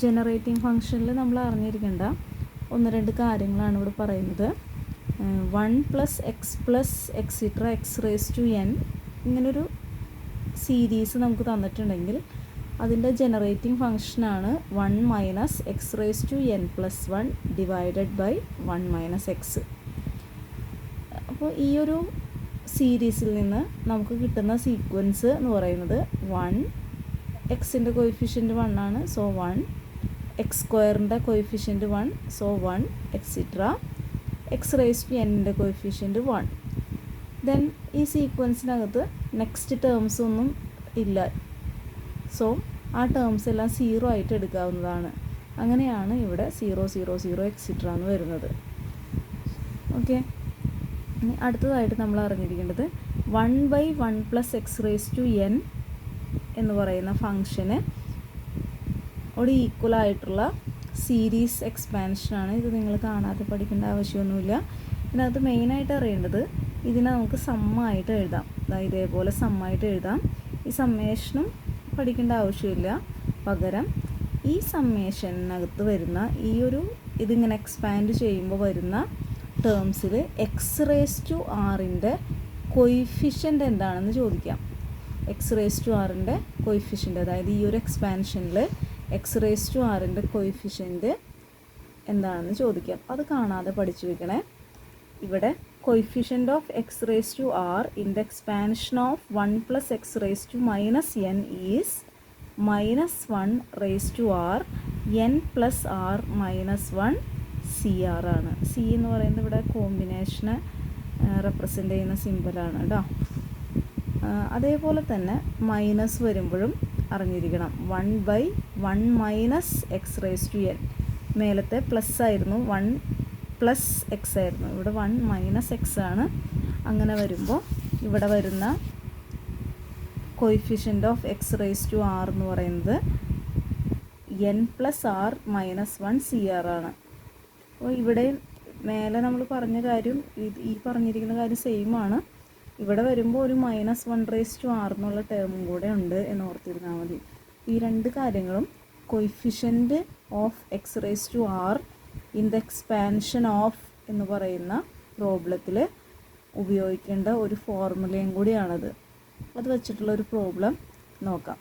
Generating ഫംഗ്ഷനിൽ നമ്മൾ അറിഞ്ഞിരിക്കേണ്ട ഒന്ന് രണ്ട് കാര്യങ്ങളാണ് ഇവിടെ പറയുന്നത്. 1 പ്ലസ് എക്സ് പ്ലസ് എക്സിട്ര എക്സ് റേസ് ടു എൻ ഇങ്ങനൊരു സീരീസ് നമുക്ക് തന്നിട്ടുണ്ടെങ്കിൽ അതിൻ്റെ ജനറേറ്റിംഗ് ഫംഗ്ഷനാണ് 1 minus x raise to n plus 1 divided by 1 minus x. അപ്പോൾ ഈ ഒരു സീരീസിൽ നിന്ന് നമുക്ക് കിട്ടുന്ന സീക്വൻസ് എന്ന് പറയുന്നത് 1 എക്സിൻ്റെ കോയിഫിഷ്യൻറ്റ് 1 ആണ്, സോ 1 എക്സ് സ്ക്വയറിൻ്റെ കോയിഫിഷ്യൻറ്റ് 1, സോ 1 എക്സിട്ര എക്സ് റേസ് ടു എൻ്റെ കോയിഫിഷ്യൻറ്റ് 1. ദെൻ ഈ സീക്വൻസിനകത്ത് നെക്സ്റ്റ് ടേംസ് ഒന്നും ഇല്ല, സോ ആ ടേംസ് എല്ലാം 0 ആയിട്ട് എടുക്കാവുന്നതാണ്. അങ്ങനെയാണ് ഇവിടെ 0 0 0 എക്സിട്ര എന്ന് വരുന്നത്. ഓക്കെ, ഇനി അടുത്തതായിട്ട് നമ്മൾ അറിഞ്ഞിരിക്കേണ്ടത് 1/1 plus x raise to n എന്ന് പറയുന്ന ഫംഗ്ഷന് ഒരു ഈക്വലായിട്ടുള്ള സീരീസ് എക്സ്പാൻഷനാണ്. ഇത് നിങ്ങൾ കാണാതെ പഠിക്കേണ്ട ആവശ്യമൊന്നുമില്ല. ഇതിനകത്ത് മെയിനായിട്ട് അറിയേണ്ടത് ഇതിനെ നമുക്ക് സമ്മായിട്ട് എഴുതാം. ഇതേപോലെ സമ്മായിട്ട് എഴുതാം. ഈ സമ്മേഷനും പഠിക്കേണ്ട ആവശ്യമില്ല. പകരം ഈ സമ്മേഷനകത്ത് വരുന്ന ഈ ഒരു ഇതിങ്ങനെ എക്സ്പാൻഡ് ചെയ്യുമ്പോൾ വരുന്ന ടേംസിൽ എക്സ് റേസ് ടു ആറിൻ്റെ കൊയിഫിഷ്യൻ്റ് എന്താണെന്ന് ചോദിക്കാം. എക്സ് റേസ് ടു ആറിൻ്റെ കൊയിഫിഷ്യൻ്റ്, അതായത് ഈ ഒരു എക്സ്പാൻഷനിൽ എക്സ് റേസ് ടു ആറിൻ്റെ കൊയിഫിഷ്യൻ്റ് എന്താണെന്ന് ചോദിക്കാം. അത് കാണാതെ പഠിച്ചു വെക്കണേ. ഇവിടെ coefficient of x raise to r in the expansion of 1 plus x raise to minus n is -1 raise to r n plus r -1 C r ആണ്. സി എന്ന് പറയുന്നത് ഇവിടെ കോമ്പിനേഷന് റെപ്രസെൻ്റ് ചെയ്യുന്ന സിമ്പലാണ് കേട്ടോ. അതേപോലെ തന്നെ മൈനസ് വരുമ്പോഴും അറിഞ്ഞിരിക്കണം. 1/1 minus x raise to n, മേലത്തെ പ്ലസ് ആയിരുന്നു, 1 പ്ലസ് എക്സ് ആയിരുന്നു, ഇവിടെ 1 മൈനസ് എക്സ് ആണ്. അങ്ങനെ വരുമ്പോൾ ഇവിടെ വരുന്ന coefficient of x raise to r എന്ന് പറയുന്നത് n plus r -1 C r ആണ്. അപ്പോൾ ഇവിടെ മേലെ നമ്മൾ പറഞ്ഞ കാര്യം ഈ പറഞ്ഞിരിക്കുന്ന കാര്യം സെയിം ആണ്. ഇവിടെ വരുമ്പോൾ ഒരു -1 റേസ് ടു ആർ എന്നുള്ള ടേമും കൂടെ ഉണ്ട് എന്ന് ഓർത്തിരുന്നാൽ മതി. ഈ രണ്ട് കാര്യങ്ങളും coefficient of x raise to r in the expansion of എന്ന് പറയുന്ന പ്രോബ്ലത്തിൽ ഉപയോഗിക്കേണ്ട ഒരു ഫോർമുലയും കൂടിയാണത്. അത് വെച്ചിട്ടുള്ള ഒരു പ്രോബ്ലം നോക്കാം.